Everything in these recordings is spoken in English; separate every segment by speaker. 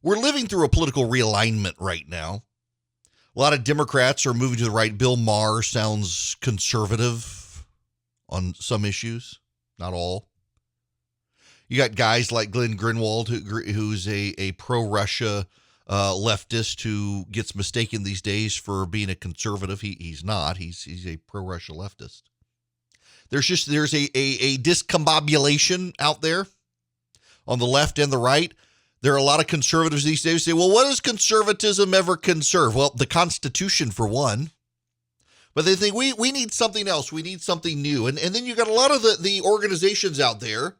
Speaker 1: We're living through a political realignment right now. A lot of Democrats are moving to the right. Bill Maher sounds conservative on some issues, not all. You got guys like Glenn Greenwald, who's a pro-Russia leftist who gets mistaken these days for being a conservative. He's not. He's a pro-Russia leftist. There's a discombobulation out there on the left and the right. There are a lot of conservatives these days who say, well, what does conservatism ever conserve? Well, the Constitution, for one. But they think we need something else. We need something new. And then you got a lot of the organizations out there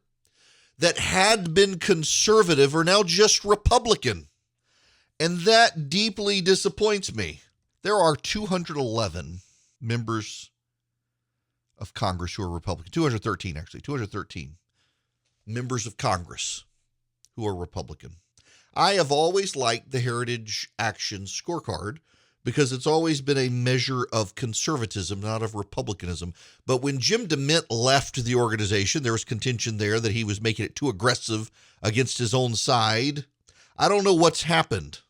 Speaker 1: that had been conservative are now just Republican. And that deeply disappoints me. There are 211 members of Congress who are Republican. 213 members of Congress who are Republican. I have always liked the Heritage Action scorecard because it's always been a measure of conservatism, not of republicanism. But when Jim DeMint left the organization, there was contention there that he was making it too aggressive against his own side. I don't know what's happened.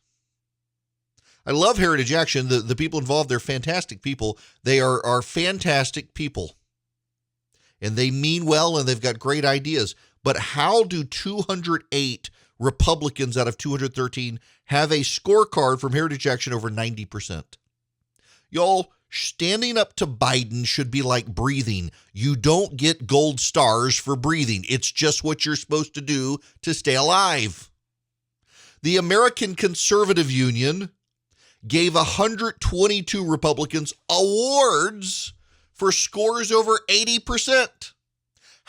Speaker 1: I love Heritage Action. The people involved, they're fantastic people. They are fantastic people. And they mean well, and they've got great ideas. But how do 208 Republicans out of 213 have a scorecard from Heritage Action over 90%? Y'all, standing up to Biden should be like breathing. You don't get gold stars for breathing. It's just what you're supposed to do to stay alive. The American Conservative Union gave 122 Republicans awards for scores over 80%.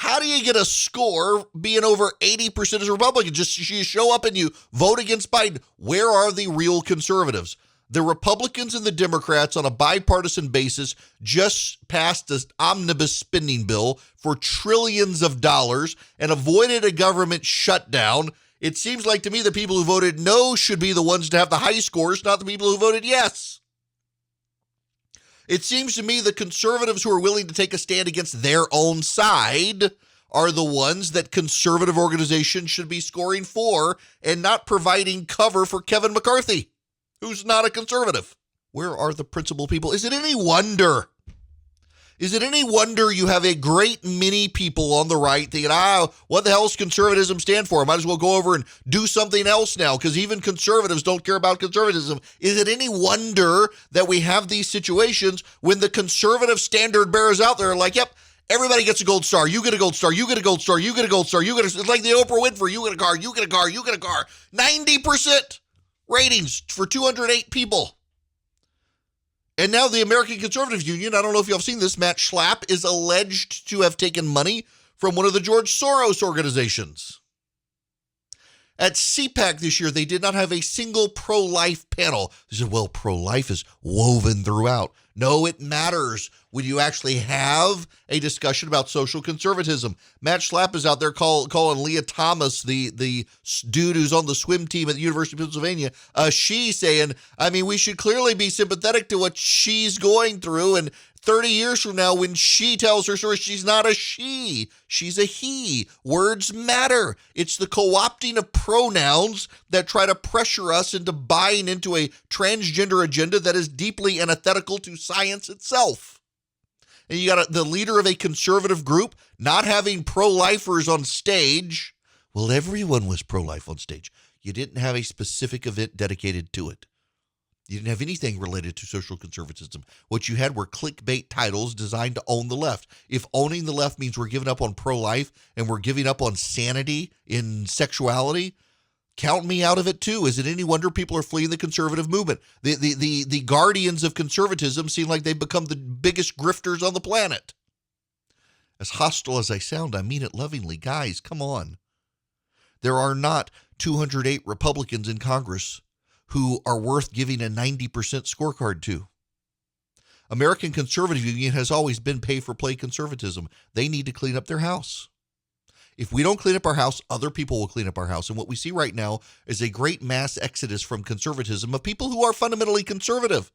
Speaker 1: How do you get a score being over 80% as a Republican? Just you show up and you vote against Biden. Where are the real conservatives? The Republicans and the Democrats on a bipartisan basis just passed an omnibus spending bill for trillions of dollars and avoided a government shutdown. It seems like to me the people who voted no should be the ones to have the high scores, not the people who voted yes. It seems to me the conservatives who are willing to take a stand against their own side are the ones that conservative organizations should be scoring for and not providing cover for Kevin McCarthy, who's not a conservative. Where are the principled people? Is it any wonder? Is it any wonder you have a great many people on the right thinking, what the hell does conservatism stand for? I might as well go over and do something else now because even conservatives don't care about conservatism. Is it any wonder that we have these situations when the conservative standard bearers out there are like, yep, everybody gets a gold star. You get a gold star. You get a gold star. You get a gold star. It's like the Oprah Winfrey. You get a car. You get a car. You get a car. 90% ratings for 208 people. And now the American Conservative Union, I don't know if y'all have seen this, Matt Schlapp is alleged to have taken money from one of the George Soros organizations. At CPAC this year, they did not have a single pro-life panel. They said, well, pro-life is woven throughout. No, it matters when you actually have a discussion about social conservatism. Matt Schlapp is out there calling Leah Thomas, the dude who's on the swim team at the University of Pennsylvania, she saying, we should clearly be sympathetic to what she's going through. And 30 years from now, when she tells her story, she's not a she, she's a he. Words matter. It's the co-opting of pronouns that try to pressure us into buying into a transgender agenda that is deeply antithetical to science itself. And you got the leader of a conservative group not having pro-lifers on stage. Well, everyone was pro-life on stage. You didn't have a specific event dedicated to it. You didn't have anything related to social conservatism. What you had were clickbait titles designed to own the left. If owning the left means we're giving up on pro-life and we're giving up on sanity in sexuality, count me out of it too. Is it any wonder people are fleeing the conservative movement? The guardians of conservatism seem like they've become the biggest grifters on the planet. As hostile as I sound, I mean it lovingly. Guys, come on. There are not 208 Republicans in Congress who are worth giving a 90% scorecard to. American Conservative Union has always been pay-for-play conservatism. They need to clean up their house. If we don't clean up our house, other people will clean up our house. And what we see right now is a great mass exodus from conservatism of people who are fundamentally conservative.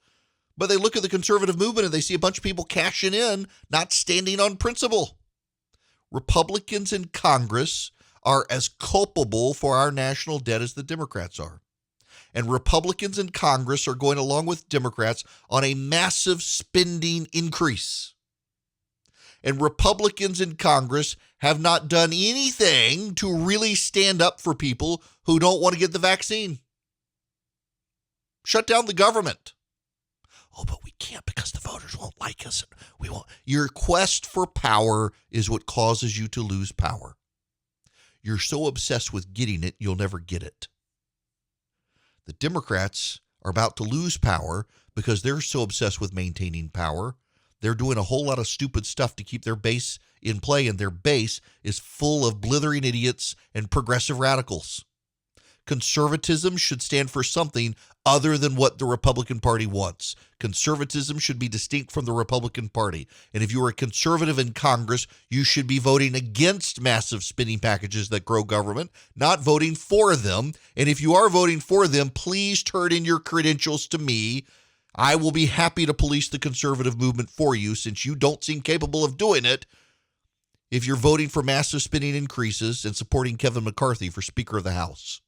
Speaker 1: But they look at the conservative movement and they see a bunch of people cashing in, not standing on principle. Republicans in Congress are as culpable for our national debt as the Democrats are. And Republicans in Congress are going along with Democrats on a massive spending increase. And Republicans in Congress have not done anything to really stand up for people who don't want to get the vaccine. Shut down the government. Oh, but we can't because the voters won't like us. We won't. Your quest for power is what causes you to lose power. You're so obsessed with getting it, you'll never get it. The Democrats are about to lose power because they're so obsessed with maintaining power. They're doing a whole lot of stupid stuff to keep their base in play, and their base is full of blithering idiots and progressive radicals. Conservatism should stand for something other than what the Republican Party wants. Conservatism should be distinct from the Republican Party. And if you are a conservative in Congress, you should be voting against massive spending packages that grow government, not voting for them. And if you are voting for them, please turn in your credentials to me. I will be happy to police the conservative movement for you since you don't seem capable of doing it if you're voting for massive spending increases and supporting Kevin McCarthy for Speaker of the House.